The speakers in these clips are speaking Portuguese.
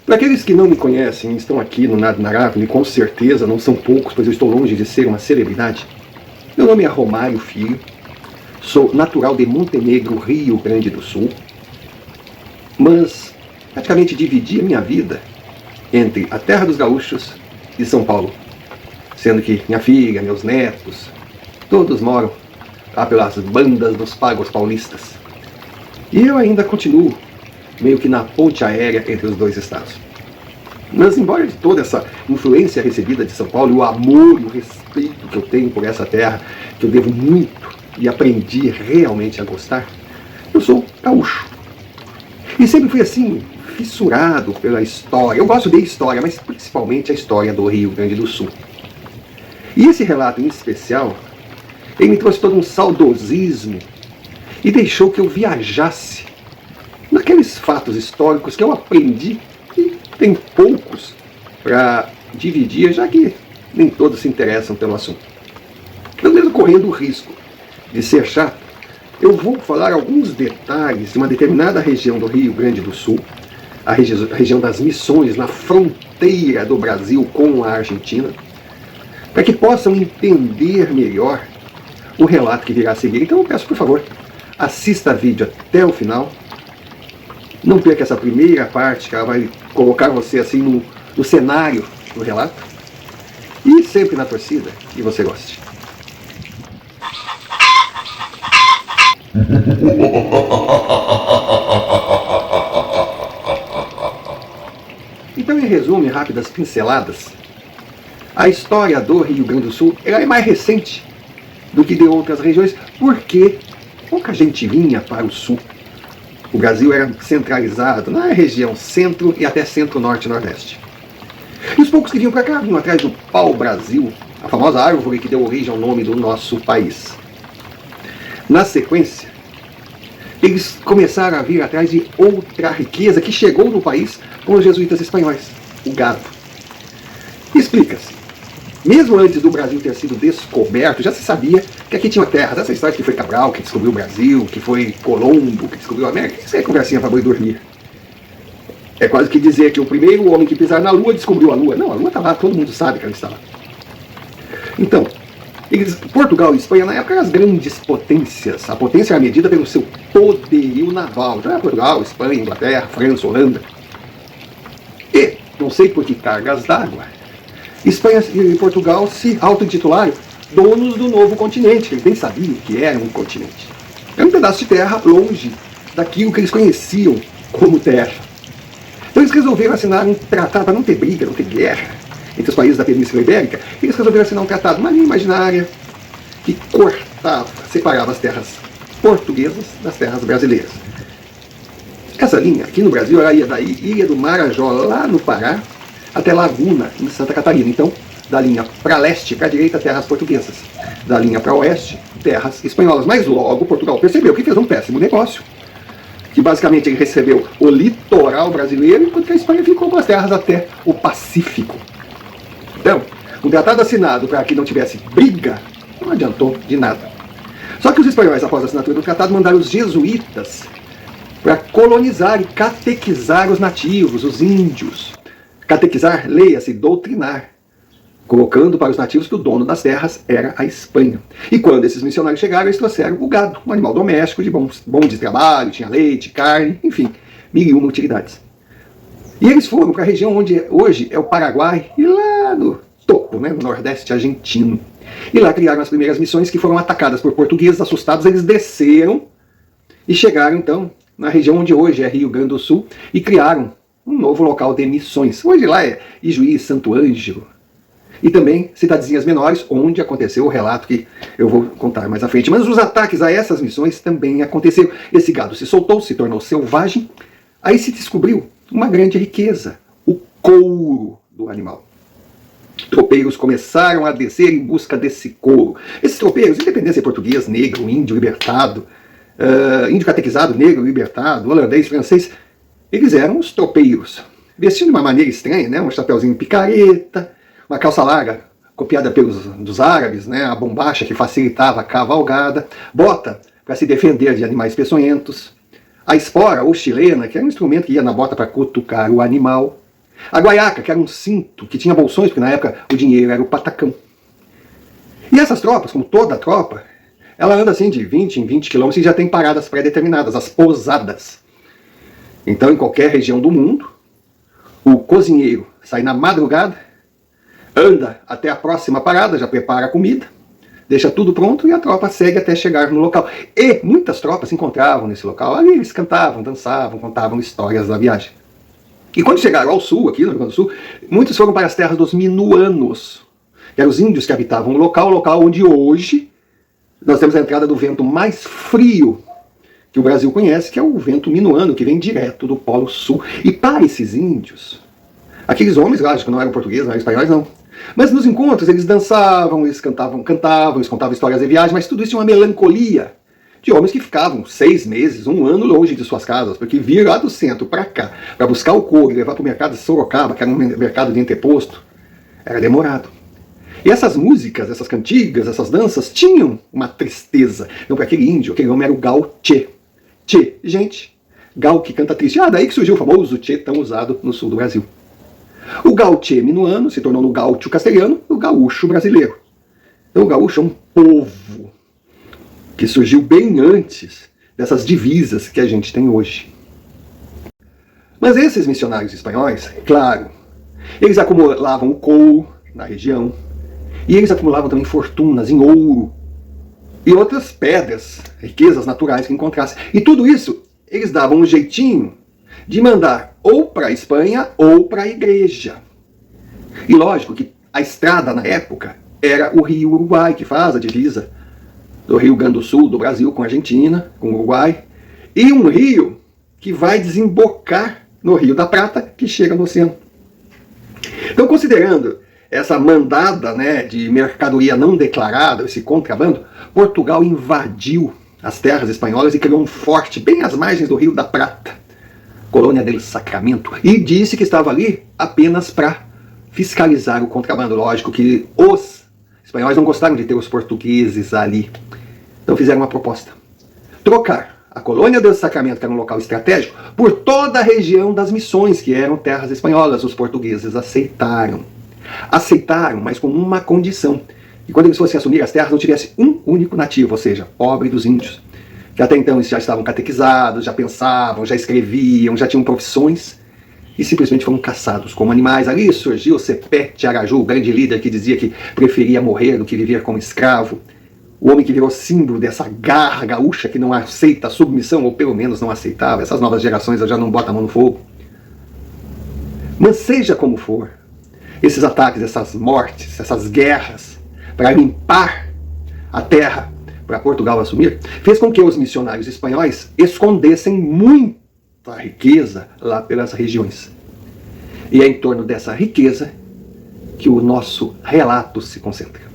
Para aqueles que não me conhecem e estão aqui no Nado Narável, e com certeza não são poucos, pois eu estou longe de ser uma celebridade, meu nome é Romário Filho, sou natural de Montenegro, Rio Grande do Sul, mas praticamente dividi a minha vida entre a terra dos gaúchos e São Paulo, sendo que minha filha, meus netos, todos moram lá pelas bandas dos pagos paulistas. E eu ainda continuo meio que na ponte aérea entre os dois estados. Mas embora de toda essa influência recebida de São Paulo, e o amor e o respeito que eu tenho por essa terra, que eu devo muito e aprendi realmente a gostar, eu sou gaúcho. E sempre fui assim, fissurado pela história. Eu gosto de história, mas principalmente a história do Rio Grande do Sul. E esse relato em especial, ele me trouxe todo um saudosismo e deixou que eu viajasse naqueles fatos históricos que eu aprendi, e tem poucos para dividir, já que nem todos se interessam pelo assunto. Então, mesmo correndo o risco de ser chato, eu vou falar alguns detalhes de uma determinada região do Rio Grande do Sul, a região das Missões, na fronteira do Brasil com a Argentina, para que possam entender melhor o relato que virá a seguir. Então eu peço, por favor, assista o vídeo até o final. Não perca essa primeira parte, que ela vai colocar você assim no cenário do relato. E sempre na torcida que você goste. Então, em resumo e rápidas pinceladas, a história do Rio Grande do Sul ela é mais recente do que de outras regiões, porque pouca gente vinha para o sul. O Brasil era centralizado na região centro e até centro-norte e nordeste. E os poucos que vinham para cá vinham atrás do pau-brasil, a famosa árvore que deu origem ao nome do nosso país. Na sequência, eles começaram a vir atrás de outra riqueza que chegou no país com os jesuítas espanhóis, o gado. Explica-se. Mesmo antes do Brasil ter sido descoberto, já se sabia que aqui tinha terras. Essa história que foi Cabral que descobriu o Brasil, que foi Colombo que descobriu a América, isso é conversinha para boi dormir. É quase que dizer que o primeiro homem que pisar na Lua descobriu a Lua. Não, a Lua está lá, todo mundo sabe que ela está lá. Então, Portugal e Espanha na época eram as grandes potências. A potência era medida pelo seu poderio naval. Então era Portugal, Espanha, Inglaterra, França, Holanda. E, não sei por que cargas d'água, Espanha e Portugal se auto-intitularam donos do novo continente. Eles nem sabiam que era um continente. Era um pedaço de terra longe daquilo que eles conheciam como terra. Então eles resolveram assinar um tratado para não ter briga, não ter guerra entre os países da Península Ibérica. Eles resolveram assinar um tratado, uma linha imaginária que cortava, separava as terras portuguesas das terras brasileiras. Essa linha, aqui no Brasil, ela ia da Ilha do Marajó, lá no Pará, até Laguna, em Santa Catarina. Então, da linha para leste, para direita, terras portuguesas. Da linha para oeste, terras espanholas. Mas logo Portugal percebeu que fez um péssimo negócio. Que basicamente ele recebeu o litoral brasileiro, enquanto a Espanha ficou com as terras até o Pacífico. Então, um tratado assinado para que não tivesse briga, não adiantou de nada. Só que os espanhóis, após a assinatura do tratado, mandaram os jesuítas para colonizar e catequizar os nativos, os índios. Catequizar, leia-se, doutrinar, colocando para os nativos que o dono das terras era a Espanha. E quando esses missionários chegaram, eles trouxeram o gado, um animal doméstico de bom de trabalho, tinha leite, carne, enfim, mil e uma utilidades. E eles foram para a região onde hoje é o Paraguai, e lá no topo, né, no nordeste argentino. E lá criaram as primeiras missões que foram atacadas por portugueses assustados. Eles desceram e chegaram então na região onde hoje é Rio Grande do Sul e criaram um novo local de missões. Hoje lá é Ijuí, Santo Ângelo. E também cidadezinhas menores, onde aconteceu o relato que eu vou contar mais à frente. Mas os ataques a essas missões também aconteceram. Esse gado se soltou, se tornou selvagem. Aí se descobriu uma grande riqueza, o couro do animal. Tropeiros começaram a descer em busca desse couro. Esses tropeiros, independente se é português, negro, índio, libertado, índio catequizado, negro, libertado, holandês, francês, eles eram os tropeiros, vestindo de uma maneira estranha, né? Um chapeuzinho picareta, uma calça larga, copiada dos árabes, né? A bombacha que facilitava a cavalgada, bota para se defender de animais peçonhentos, a espora ou chilena, que era um instrumento que ia na bota para cutucar o animal, A guaiaca, que era um cinto, que tinha bolsões, porque na época o dinheiro era o patacão. E essas tropas, como toda tropa, ela anda assim de 20 em 20 quilômetros e já tem paradas pré-determinadas, as pousadas. Então, em qualquer região do mundo, o cozinheiro sai na madrugada, anda até a próxima parada, já prepara a comida, deixa tudo pronto e a tropa segue até chegar no local. E muitas tropas se encontravam nesse local, ali eles cantavam, dançavam, contavam histórias da viagem. E quando chegaram ao sul, aqui no Rio Grande do Sul, muitos foram para as terras dos minuanos, que eram os índios que habitavam o local onde hoje nós temos a entrada do vento mais frio que o Brasil conhece, que é o vento minuano, que vem direto do Polo Sul. E para esses índios, aqueles homens, lógico, não eram portugueses, não eram espanhóis, não. Mas nos encontros eles dançavam, eles cantavam, eles contavam histórias de viagem, mas tudo isso tinha uma melancolia de homens que ficavam 6 meses, 1 ano longe de suas casas, porque vir lá do centro para cá, para buscar o couro e levar para o mercado de Sorocaba, que era um mercado de entreposto, era demorado. E essas músicas, essas cantigas, essas danças tinham uma tristeza. Então, para aquele índio, aquele homem era o gauchê. Tchê, gente, gal que canta triste. Daí que surgiu o famoso tchê tão usado no sul do Brasil. O gauchê minuano se tornou no gaúcho castelhano o gaúcho brasileiro. Então o gaúcho é um povo que surgiu bem antes dessas divisas que a gente tem hoje. Mas esses missionários espanhóis, claro, eles acumulavam o couro na região, e eles acumulavam também fortunas em ouro e outras pedras, riquezas naturais que encontrassem. E tudo isso eles davam um jeitinho de mandar ou para a Espanha ou para a igreja. E lógico que a estrada na época era o rio Uruguai, que faz a divisa do Rio Grande do Sul, do Brasil, com a Argentina, com o Uruguai, e um rio que vai desembocar no Rio da Prata, que chega no oceano. Então, considerando essa mandada, né, de mercadoria não declarada, esse contrabando, Portugal invadiu as terras espanholas e criou um forte bem às margens do Rio da Prata, Colônia del Sacramento, e disse que estava ali apenas para fiscalizar o contrabando. Lógico que os espanhóis não gostaram de ter os portugueses ali, então fizeram uma proposta: trocar a Colônia del Sacramento, que era um local estratégico, por toda a região das Missões, que eram terras espanholas. Os portugueses aceitaram. Aceitaram, mas com uma condição: que quando eles fossem assumir as terras não tivesse um único nativo, ou seja, pobre dos índios, que até então eles já estavam catequizados, já pensavam, já escreviam, já tinham profissões, e simplesmente foram caçados como animais. Ali surgiu o Sepete Araju, o grande líder que dizia que preferia morrer do que viver como escravo, o homem que virou símbolo dessa garra gaúcha que não aceita a submissão, ou pelo menos não aceitava. Essas novas gerações já não botam a mão no fogo. Mas seja como for, esses ataques, essas mortes, essas guerras, para limpar a terra, para Portugal assumir, fez com que os missionários espanhóis escondessem muita riqueza lá pelas regiões. E é em torno dessa riqueza que o nosso relato se concentra.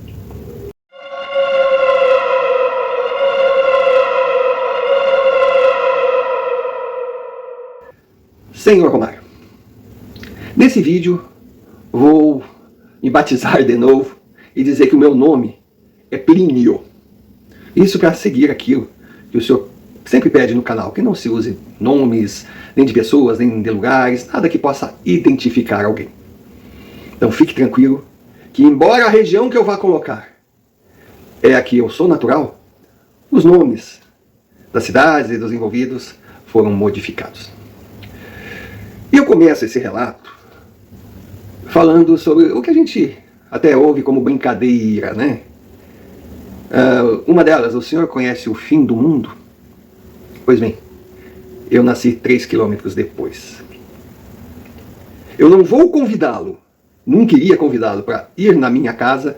Senhor Romário, nesse vídeo vou me batizar de novo e dizer que o meu nome é Plínio. Isso para seguir aquilo que o senhor sempre pede no canal, que não se use nomes, nem de pessoas, nem de lugares, nada que possa identificar alguém. Então fique tranquilo que, embora a região que eu vá colocar é a que eu sou natural, os nomes das cidades e dos envolvidos foram modificados. E eu começo esse relato falando sobre o que a gente até ouve como brincadeira, né? Uma delas: o senhor conhece o fim do mundo? Pois bem, eu nasci 3 quilômetros depois. Eu não vou convidá-lo, nunca iria convidá-lo para ir na minha casa,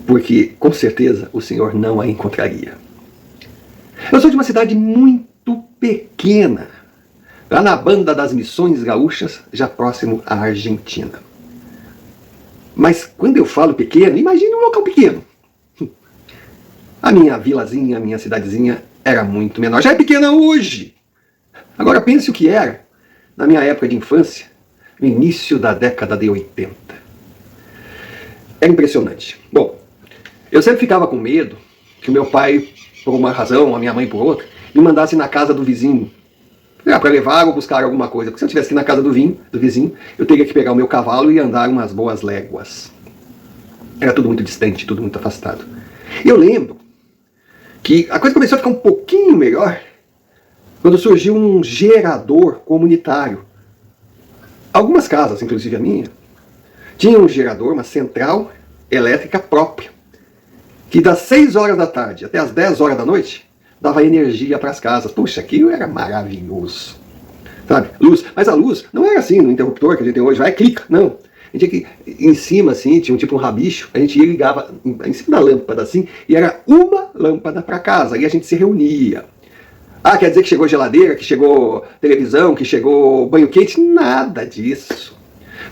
porque com certeza o senhor não a encontraria. Eu sou de uma cidade muito pequena, lá na banda das Missões Gaúchas, já próximo à Argentina. Mas quando eu falo pequeno, imagine um local pequeno. A minha vilazinha, a minha cidadezinha era muito menor. Já é pequena hoje. Agora pense o que era na minha época de infância, no início da década de 80. Era impressionante. Bom, eu sempre ficava com medo que o meu pai, por uma razão, a minha mãe por outra, me mandasse na casa do vizinho, Para levar ou buscar alguma coisa. Porque se eu estivesse aqui na casa do vizinho, eu teria que pegar o meu cavalo e andar umas boas léguas. Era tudo muito distante, tudo muito afastado. E eu lembro que a coisa começou a ficar um pouquinho melhor quando surgiu um gerador comunitário. Algumas casas, inclusive a minha, tinham um gerador, uma central elétrica própria, que das 6 horas da tarde até as 10 horas da noite, dava energia para as casas. Puxa, aquilo era maravilhoso. Sabe? Luz. Mas a luz não era assim no interruptor que a gente tem hoje, vai, clica, não. A gente tinha que, em cima assim, tinha um rabicho, a gente ia e ligava em cima da lâmpada assim, e era uma lâmpada para casa, e a gente se reunia. Ah, quer dizer que chegou geladeira, que chegou televisão, que chegou banho quente? Nada disso.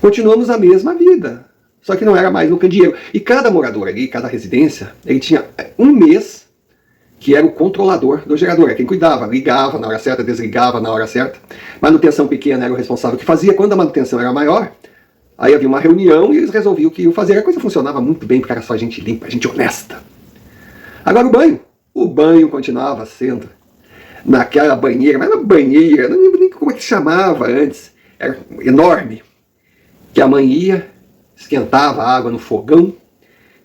Continuamos a mesma vida, só que não era mais no candeeiro. E cada morador ali, cada residência, ele tinha um mês que era o controlador do gerador, é quem cuidava, ligava na hora certa, desligava na hora certa. Manutenção pequena era o responsável que fazia. Quando a manutenção era maior, aí havia uma reunião e eles resolviam o que iam fazer. A coisa funcionava muito bem, porque era só gente limpa, gente honesta. Agora o banho continuava sendo naquela banheira, mas uma banheira, não lembro nem como é que chamava antes, era enorme, que a mãe ia, esquentava a água no fogão,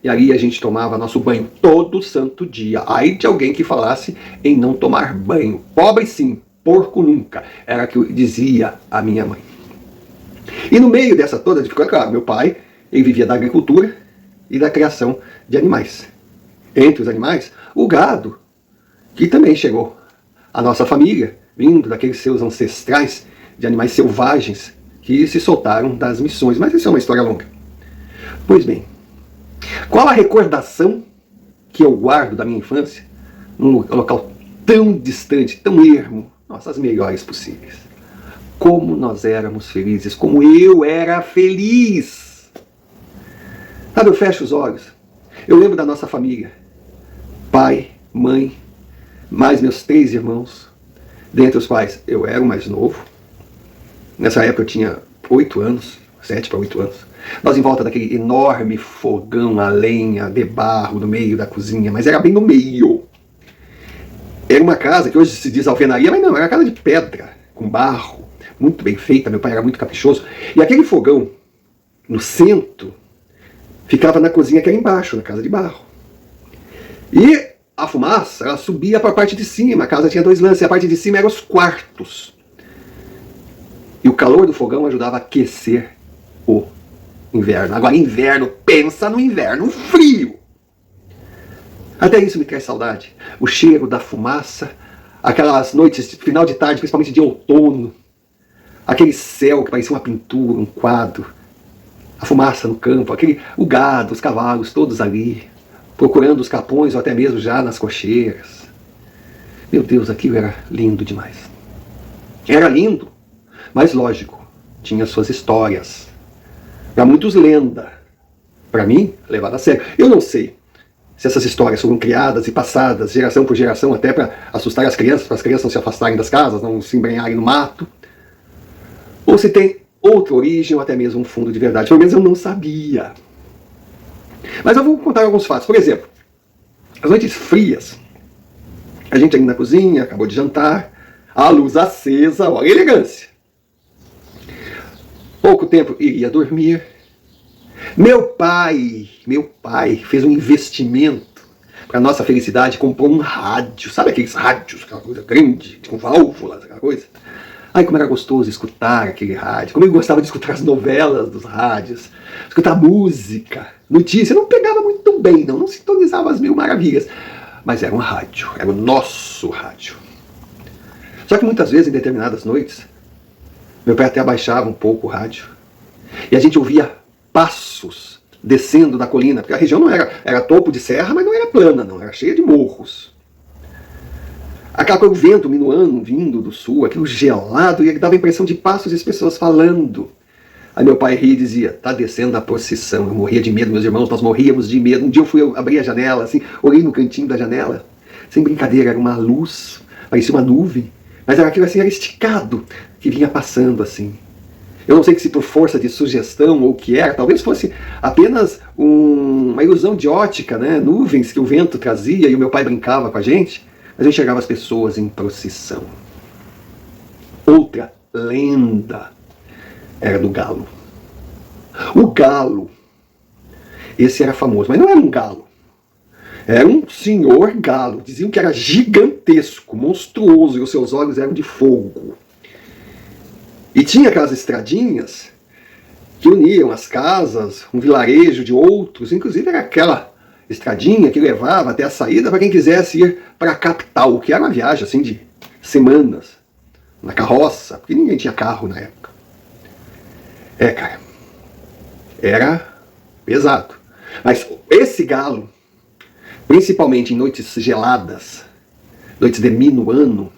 e ali a gente tomava nosso banho todo santo dia. Ai de alguém que falasse em não tomar banho. Pobre sim, porco nunca. Era o que dizia a minha mãe. E no meio dessa toda dificuldade, claro, meu pai, ele vivia da agricultura e da criação de animais. Entre os animais, o gado, que também chegou à nossa família, vindo daqueles seus ancestrais de animais selvagens que se soltaram das missões. Mas isso é uma história longa. Pois bem, qual a recordação que eu guardo da minha infância num local tão distante, tão ermo? Nossa, as melhores possíveis. Como nós éramos felizes, como eu era feliz. Sabe, eu fecho os olhos, eu lembro da nossa família. Pai, mãe, mais meus 3 irmãos. Dentre os quais eu era o mais novo. Nessa época eu tinha 8 anos, 7 para 8 anos. Nós em volta daquele enorme fogão a lenha de barro no meio da cozinha, mas era bem no meio. Era uma casa que hoje se diz alvenaria, mas não, era uma casa de pedra, com barro, muito bem feita, meu pai era muito caprichoso. E aquele fogão, no centro, ficava na cozinha que era embaixo, na casa de barro. E a fumaça, ela subia para a parte de cima, a casa tinha 2 lances, e a parte de cima eram os quartos. E o calor do fogão ajudava a aquecer o inverno. Agora, inverno, pensa no inverno frio. Até isso me traz saudade. O cheiro da fumaça, aquelas noites de final de tarde, principalmente de outono, aquele céu que parecia uma pintura, um quadro, a fumaça no campo, o gado, os cavalos, todos ali, procurando os capões ou até mesmo já nas cocheiras. Meu Deus, aquilo era lindo demais. Era lindo, mas lógico, tinha suas histórias. Para muitos, lenda. Para mim, levada a sério. Eu não sei se essas histórias foram criadas e passadas geração por geração até para assustar as crianças, para as crianças não se afastarem das casas, não se embrenharem no mato, ou se tem outra origem ou até mesmo um fundo de verdade. Pelo menos eu não sabia. Mas eu vou contar alguns fatos. Por exemplo, as noites frias, a gente ali na cozinha, acabou de jantar, a luz acesa, olha a elegância. Pouco tempo iria dormir. Meu pai fez um investimento para nossa felicidade, comprou um rádio. Sabe aqueles rádios, aquela coisa grande, com válvulas, aquela coisa? Ai, como era gostoso escutar aquele rádio. Como eu gostava de escutar as novelas dos rádios, escutar música, notícia. Não pegava muito bem, não sintonizava as 1000 maravilhas. Mas era um rádio, era o nosso rádio. Só que muitas vezes, em determinadas noites, meu pai até abaixava um pouco o rádio. E a gente ouvia passos descendo da colina, porque a região não era topo de serra, mas não era plana, não, era cheia de morros. Aquela coisa, o vento minuano vindo do sul, aquilo gelado, e dava a impressão de passos e as pessoas falando. Aí meu pai ria e dizia, tá descendo a procissão. Eu morria de medo, meus irmãos, nós morríamos de medo. Um dia eu abri a janela, assim, olhei no cantinho da janela, sem brincadeira, era uma luz, parecia uma nuvem, mas era aquilo assim, era esticado, que vinha passando assim. Eu não sei se por força de sugestão ou o que era, talvez fosse apenas uma ilusão de ótica, né? Nuvens que o vento trazia e o meu pai brincava com a gente, mas eu enxergava as pessoas em procissão. Outra lenda era do galo. O galo, esse era famoso, mas não era um galo. Era um senhor galo. Diziam que era gigantesco, monstruoso, e os seus olhos eram de fogo. E tinha aquelas estradinhas que uniam as casas, um vilarejo de outros. Inclusive era aquela estradinha que levava até a saída para quem quisesse ir para a capital, que era uma viagem assim de semanas, na carroça, porque ninguém tinha carro na época. Cara, era pesado. Mas esse galo, principalmente em noites geladas, noites de minuano,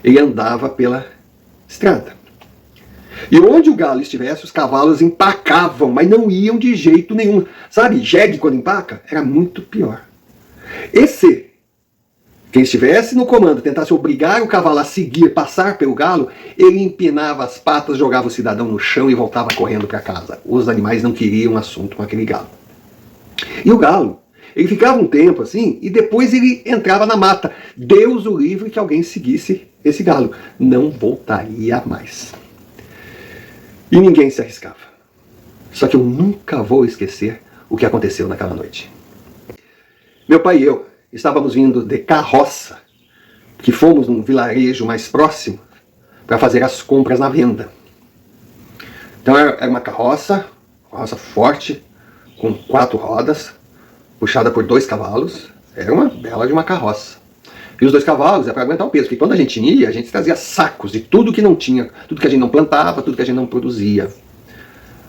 ele andava pela estrada. E onde o galo estivesse, os cavalos empacavam, mas não iam de jeito nenhum. Sabe, jegue quando empaca? Era muito pior. Quem estivesse no comando, tentasse obrigar o cavalo a seguir, passar pelo galo, ele empinava as patas, jogava o cidadão no chão e voltava correndo para casa. Os animais não queriam assunto com aquele galo. E o galo, ele ficava um tempo assim, e depois ele entrava na mata. Deus o livre que alguém seguisse esse galo. Não voltaria mais. E ninguém se arriscava. Só que eu nunca vou esquecer o que aconteceu naquela noite. Meu pai e eu estávamos vindo de carroça, que fomos num vilarejo mais próximo para fazer as compras na venda. Então era uma carroça forte, com 4 rodas, puxada por 2 cavalos. Era uma bela de uma carroça. E os 2 cavalos é para aguentar o peso, porque quando a gente ia, a gente trazia sacos de tudo que não tinha, tudo que a gente não plantava, tudo que a gente não produzia.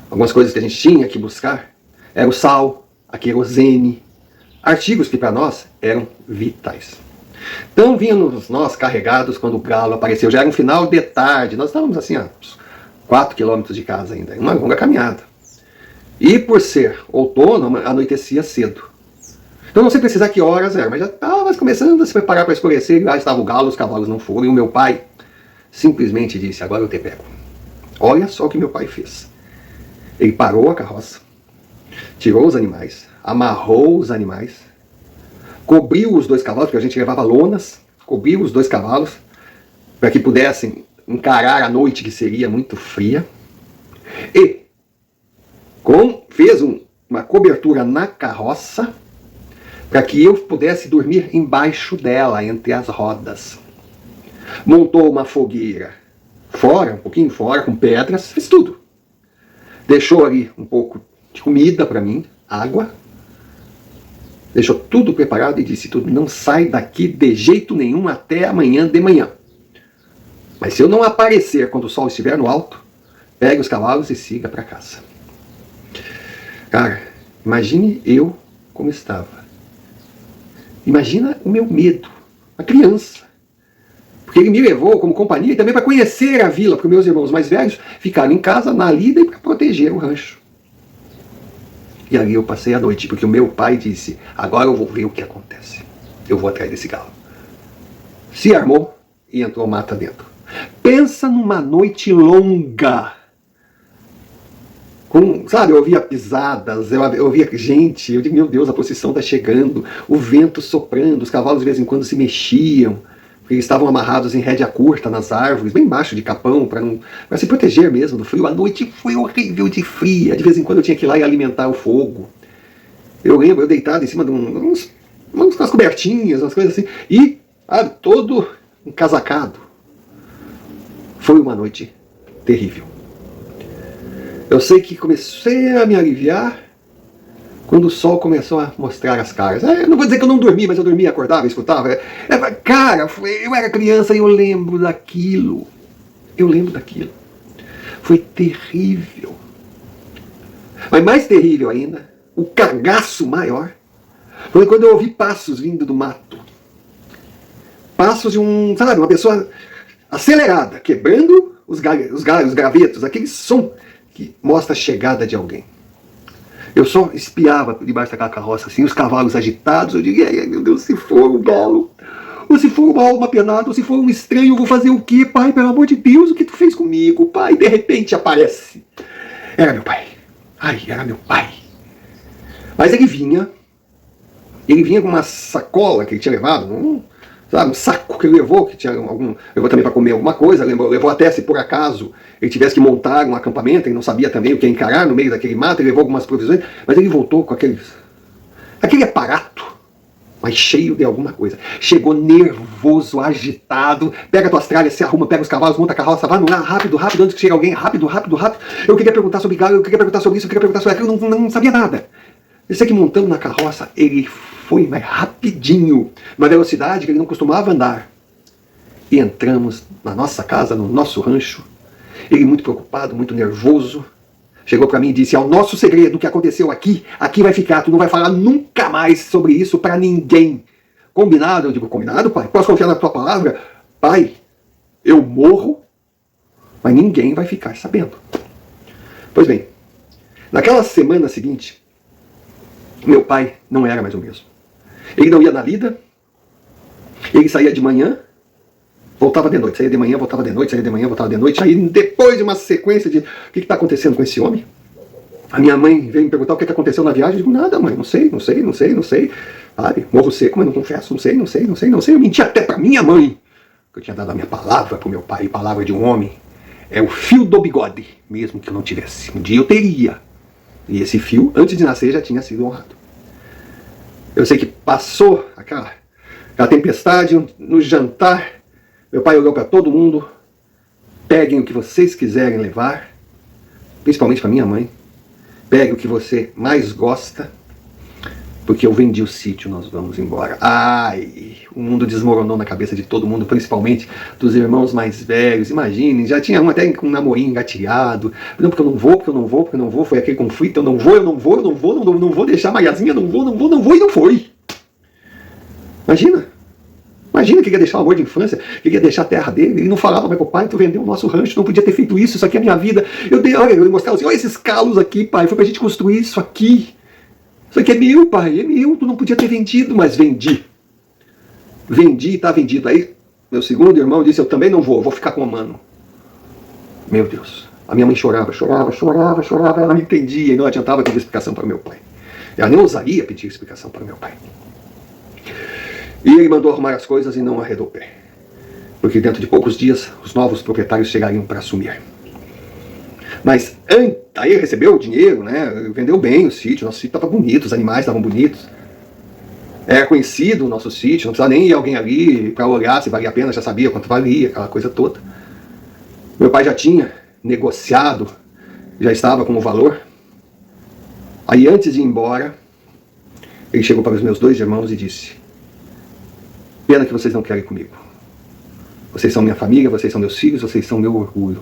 Algumas coisas que a gente tinha que buscar era o sal, a querosene, artigos que para nós eram vitais. Então vínhamos nós carregados quando o galo apareceu. Já era um final de tarde, nós estávamos assim a 4 quilômetros de casa ainda, uma longa caminhada. E por ser outono, anoitecia cedo. Então não sei precisar que horas era, mas já estava começando a se preparar para escurecer, e lá estava o galo, os cavalos não foram, e o meu pai simplesmente disse: agora eu te pego. Olha só o que meu pai fez. Ele parou a carroça, tirou os animais, amarrou os animais, cobriu os 2 cavalos, porque a gente levava lonas, cobriu os 2 cavalos, para que pudessem encarar a noite que seria muito fria, e fez uma cobertura na carroça, para que eu pudesse dormir embaixo dela, entre as rodas. Montou uma fogueira fora, um pouquinho fora, com pedras, fez tudo. Deixou ali um pouco de comida para mim, água. Deixou tudo preparado e disse tudo: não sai daqui de jeito nenhum até amanhã de manhã. Mas se eu não aparecer quando o sol estiver no alto, pegue os cavalos e siga para casa. Cara, imagine eu como estava. Imagina o meu medo, uma criança. Porque ele me levou como companhia e também para conhecer a vila, porque meus irmãos mais velhos ficaram em casa na lida e para proteger o rancho. E ali eu passei a noite, porque o meu pai disse: agora eu vou ver o que acontece. Eu vou atrás desse galo. Se armou e entrou mata dentro. Pensa numa noite longa. Sabe, eu ouvia pisadas, eu ouvia gente, eu digo: meu Deus, a procissão está chegando, o vento soprando, os cavalos de vez em quando se mexiam, porque eles estavam amarrados em rédea curta nas árvores, bem embaixo de capão, para se proteger mesmo do frio. A noite foi horrível de fria, de vez em quando eu tinha que ir lá e alimentar o fogo. Eu lembro, eu deitado em cima de umas cobertinhas, umas coisas assim, e todo encasacado. Foi uma noite terrível. Eu sei que comecei a me aliviar quando o sol começou a mostrar as caras. Eu não vou dizer que eu não dormi, mas eu dormia, acordava, escutava. Cara, eu era criança e eu lembro daquilo. Foi terrível. Mas mais terrível ainda, o cagaço maior, foi quando eu ouvi passos vindo do mato. Passos de uma pessoa acelerada, quebrando os gravetos, aquele som que mostra a chegada de alguém. Eu só espiava debaixo daquela carroça, assim, os cavalos agitados. Eu digo: meu Deus, se for um galo, ou se for uma alma penada, ou se for um estranho, eu vou fazer o quê, pai? Pelo amor de Deus, o que tu fez comigo, pai? De repente aparece. Era meu pai. Era meu pai. Mas ele vinha com uma sacola que ele tinha levado, sabe, um saco que ele levou, que tinha levou também para comer alguma coisa, levou até, se por acaso ele tivesse que montar um acampamento, ele não sabia também o que encarar no meio daquele mato, ele levou algumas provisões, mas ele voltou com aquele aparato, mas cheio de alguma coisa. Chegou nervoso, agitado, pega tuas tralhas, se arruma, pega os cavalos, monta a carroça, vai no ar, rápido, rápido, antes que chegue alguém, rápido, rápido, rápido. Eu queria perguntar sobre galo, eu queria perguntar sobre isso, eu queria perguntar sobre aquilo, eu não sabia nada. Eu sei que montando na carroça, ele foi mais rapidinho, numa velocidade que ele não costumava andar. E entramos na nossa casa, no nosso rancho. Ele muito preocupado, muito nervoso, chegou para mim e disse: é o nosso segredo, o que aconteceu aqui, aqui vai ficar, tu não vai falar nunca mais sobre isso para ninguém. Combinado? Eu digo: combinado, pai? Posso confiar na tua palavra? Pai, eu morro, mas ninguém vai ficar sabendo. Pois bem, naquela semana seguinte, meu pai não era mais o mesmo. Ele não ia na lida, ele saía de manhã, voltava de noite, saía de manhã, voltava de noite, saía de manhã, voltava de noite. Aí depois de uma sequência de o que está acontecendo com esse homem, a minha mãe veio me perguntar o que aconteceu na viagem. Eu digo: nada, mãe, não sei. Sabe, morro seco, mas não confesso, não sei. Eu menti até para minha mãe, que eu tinha dado a minha palavra para o meu pai, palavra de um homem. É o fio do bigode, mesmo que eu não tivesse. Um dia eu teria. E esse fio, antes de nascer, já tinha sido honrado. Eu sei que passou aquela tempestade no jantar. Meu pai olhou para todo mundo: peguem o que vocês quiserem levar, principalmente para minha mãe. Pegue o que você mais gosta, porque eu vendi o sítio, nós vamos embora. Ai, o mundo desmoronou na cabeça de todo mundo, principalmente dos irmãos mais velhos. Imaginem, já tinha um até com um namorinho engatilhado. Não, porque eu não vou, foi aquele conflito, eu não vou deixar a Mariazinha, não vou, e não foi. Imagina que ia deixar o amor de infância, que ia deixar a terra dele. Ele não falava mais pro pai: tu vendeu o nosso rancho, não podia ter feito isso é a minha vida. Eu mostrava assim: olha esses calos aqui, pai, foi pra gente construir isso aqui. Isso aqui é meu, pai, é meu, tu não podia ter vendido, mas vendi. Vendi e tá vendido. Aí meu segundo irmão disse: eu também não vou ficar com o mano. Meu Deus, a minha mãe chorava, ela não entendia e não adiantava pedir explicação para o meu pai. Ela nem ousaria pedir explicação para o meu pai. E ele mandou arrumar as coisas e não arredou o pé, porque dentro de poucos dias os novos proprietários chegariam para assumir. Mas aí ele recebeu o dinheiro, né? Vendeu bem o sítio, nosso sítio estava bonito, os animais estavam bonitos. Era conhecido o nosso sítio, não precisava nem ir alguém ali para olhar se valia a pena, já sabia quanto valia, aquela coisa toda. Meu pai já tinha negociado, já estava com o valor. Aí antes de ir embora, ele chegou para os meus dois irmãos e disse: pena que vocês não querem ir comigo. Vocês são minha família, vocês são meus filhos, vocês são meu orgulho.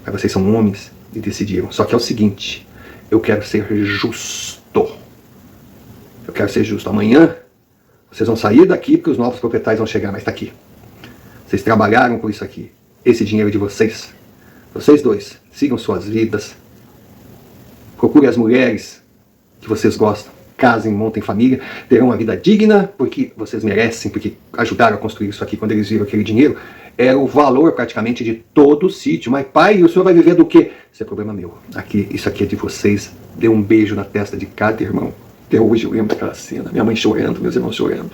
Mas vocês são homens e decidiram. Só que é o seguinte: eu quero ser justo. Eu quero ser justo. Amanhã vocês vão sair daqui porque os novos proprietários vão chegar, mas está aqui. Vocês trabalharam por isso aqui. Esse dinheiro é de vocês. Vocês dois, sigam suas vidas. Procurem as mulheres que vocês gostam. Casem, montem família, terão uma vida digna, porque vocês merecem, porque ajudaram a construir isso aqui. Quando eles viram aquele dinheiro, era o valor praticamente de todo o sítio. Mas pai, o senhor vai viver do quê? Isso é problema meu. Isso aqui é de vocês. Dê um beijo na testa de cada irmão. Até hoje eu lembro daquela cena. Minha mãe chorando, meus irmãos chorando.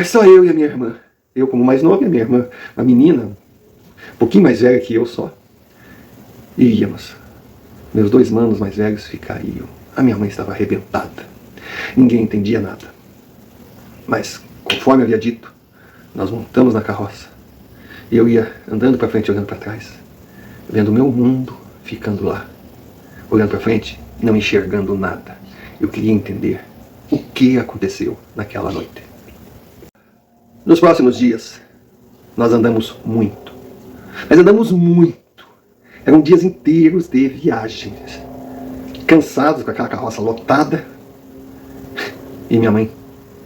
Só eu e a minha irmã. Eu como mais nova e a minha irmã, uma menina, um pouquinho mais velha que eu só. E íamos. Meus dois manos mais velhos ficariam. A minha mãe estava arrebentada. Ninguém entendia nada. Mas, conforme eu havia dito, nós montamos na carroça. E eu ia andando para frente, olhando para trás, vendo o meu mundo ficando lá. Olhando para frente, não enxergando nada. Eu queria entender o que aconteceu naquela noite. Nos próximos dias, nós andamos muito. Mas andamos muito. Eram dias inteiros de viagens. Cansados com aquela carroça lotada. E minha mãe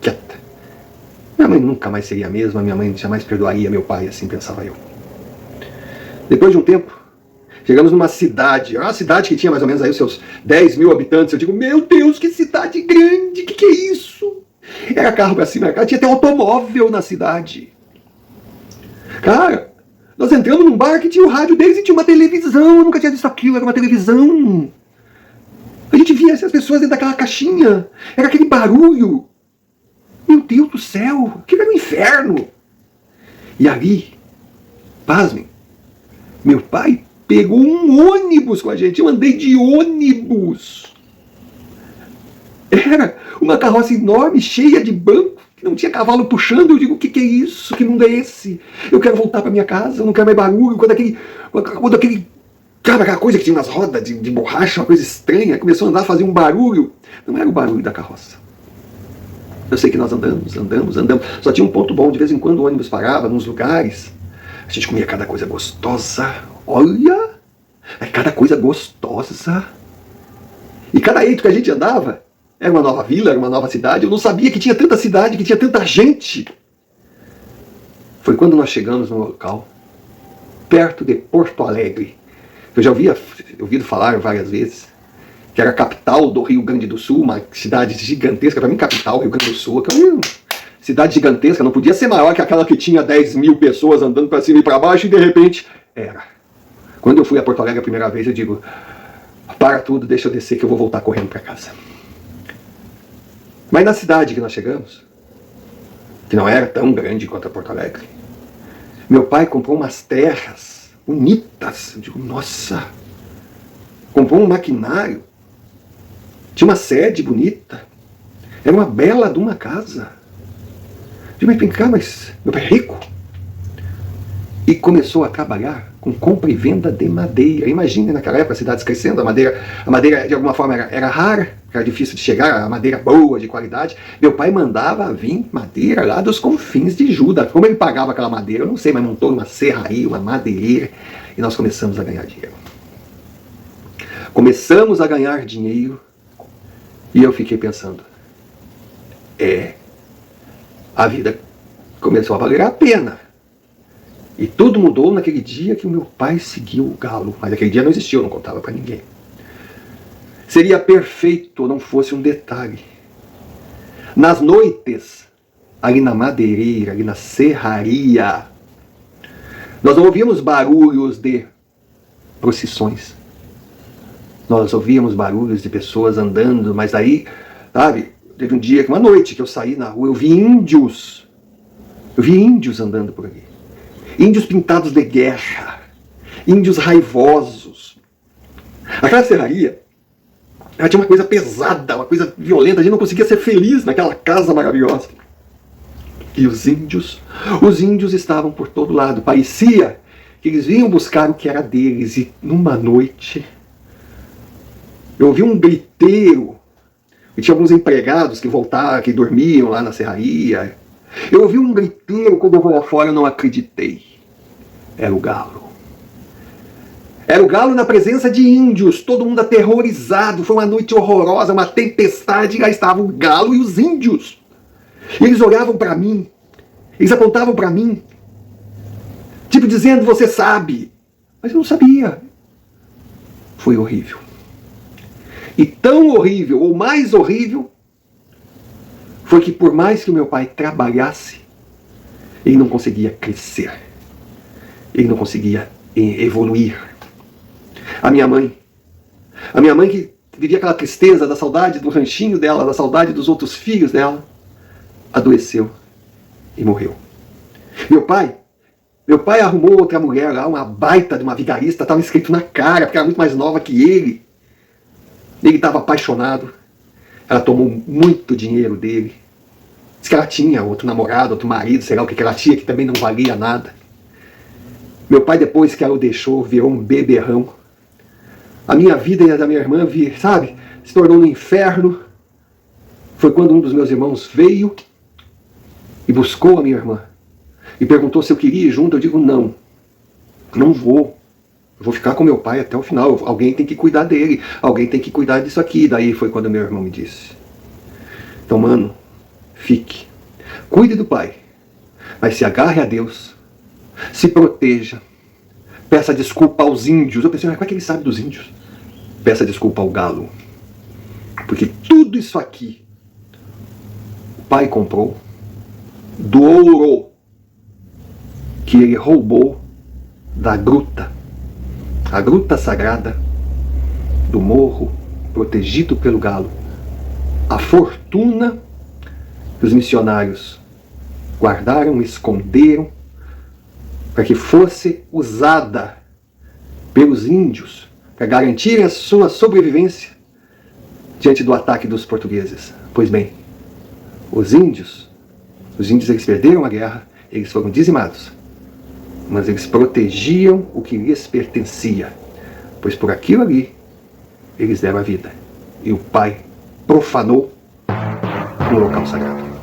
quieta. Minha mãe nunca mais seria a mesma, minha mãe jamais perdoaria meu pai, assim pensava eu. Depois de um tempo, chegamos numa cidade, uma cidade que tinha mais ou menos aí os seus 10 mil habitantes. Eu digo: meu Deus, que cidade grande, que é isso? Era carro pra cima, tinha até automóvel na cidade. Cara, nós entramos num bar que tinha o rádio deles e tinha uma televisão. Eu nunca tinha visto aquilo, era uma televisão. A gente via essas pessoas dentro daquela caixinha. Era aquele barulho. Meu Deus do céu, aquilo era um inferno. E ali, pasmem, meu pai pegou um ônibus com a gente. Eu andei de ônibus. Era uma carroça enorme, cheia de banco, que não tinha cavalo puxando. Eu digo, o que é isso? Que mundo é esse? Eu quero voltar para minha casa, eu não quero mais barulho. Quando aquele cara, aquela coisa que tinha nas rodas de borracha, uma coisa estranha, começou a andar, fazer um barulho. Não era o barulho da carroça. Eu sei que nós andamos. Só tinha um ponto bom, de vez em quando o ônibus parava nos lugares. A gente comia cada coisa gostosa. Olha! Cada coisa gostosa. E cada eito que a gente andava, era uma nova vila, era uma nova cidade. Eu não sabia que tinha tanta cidade, que tinha tanta gente. Foi quando nós chegamos num local, perto de Porto Alegre. Eu já havia ouvido falar várias vezes, que era a capital do Rio Grande do Sul, uma cidade gigantesca. Para mim, capital, Rio Grande do Sul, cidade gigantesca, não podia ser maior que aquela que tinha 10 mil pessoas andando para cima e para baixo, e de repente, era. Quando eu fui a Porto Alegre a primeira vez, eu digo, para tudo, deixa eu descer que eu vou voltar correndo para casa. Mas na cidade que nós chegamos, que não era tão grande quanto a Porto Alegre, meu pai comprou umas terras bonitas. Eu digo, nossa, comprou um maquinário, tinha uma sede bonita, era uma bela de uma casa. Eu digo, mas meu pai é rico. E começou a trabalhar com compra e venda de madeira. Imagine naquela época, as cidades crescendo, a madeira de alguma forma era rara, era difícil de chegar, a madeira boa, de qualidade. Meu pai mandava vir madeira lá dos confins de Judas. Como ele pagava aquela madeira, eu não sei, mas montou uma serraria, uma madeireira, e nós começamos a ganhar dinheiro. Começamos a ganhar dinheiro, e eu fiquei pensando, a vida começou a valer a pena. E tudo mudou naquele dia que o meu pai seguiu o galo. Mas aquele dia não existia, eu não contava para ninguém. Seria perfeito ou não fosse um detalhe. Nas noites, ali na madeireira, ali na serraria, nós não ouvíamos barulhos de procissões. Nós ouvíamos barulhos de pessoas andando, mas aí, sabe, teve um dia, uma noite que eu saí na rua, eu vi índios andando por ali. Índios pintados de guerra, índios raivosos. Aquela serraria, ela tinha uma coisa pesada, uma coisa violenta, a gente não conseguia ser feliz naquela casa maravilhosa. E os índios estavam por todo lado, parecia que eles vinham buscar o que era deles, e numa noite, eu ouvi um griteiro, e tinha alguns empregados que voltavam, que dormiam lá na serraria. Eu ouvi um griteiro, quando eu vou lá fora eu não acreditei. Era o galo. Era o galo na presença de índios, todo mundo aterrorizado. Foi uma noite horrorosa, uma tempestade, e lá estavam o galo e os índios. E eles olhavam para mim, eles apontavam para mim, tipo dizendo, você sabe. Mas eu não sabia. Foi horrível. E tão horrível, ou mais horrível, foi que por mais que o meu pai trabalhasse, ele não conseguia crescer. Ele não conseguia evoluir. A minha mãe que vivia aquela tristeza da saudade do ranchinho dela, da saudade dos outros filhos dela, adoeceu e morreu. Meu pai arrumou outra mulher lá, uma baita de uma vigarista, estava escrito na cara, porque era muito mais nova que ele. Ele estava apaixonado. Ela tomou muito dinheiro dele. Diz que ela tinha outro namorado, outro marido, sei lá o que ela tinha, que também não valia nada. Meu pai, depois que ela o deixou, virou um beberrão. A minha vida e a da minha irmã, sabe, se tornou um inferno. Foi quando um dos meus irmãos veio e buscou a minha irmã. E perguntou se eu queria ir junto. Eu digo, não vou. Eu vou ficar com meu pai até o final. Alguém tem que cuidar dele. Alguém tem que cuidar disso aqui. Daí foi quando meu irmão me disse, então, mano, fique. Cuide do pai. Mas se agarre a Deus. Se proteja. Peça desculpa aos índios. Eu pensei, como é que ele sabe dos índios? Peça desculpa ao galo. Porque tudo isso aqui o pai comprou do ouro que ele roubou da gruta. A gruta sagrada do morro, protegido pelo galo. A fortuna que os missionários guardaram, esconderam, para que fosse usada pelos índios para garantir a sua sobrevivência diante do ataque dos portugueses. Pois bem, os índios eles perderam a guerra, eles foram dizimados, mas eles protegiam o que lhes pertencia, pois por aquilo ali eles deram a vida, e o pai profanou um local sagrado.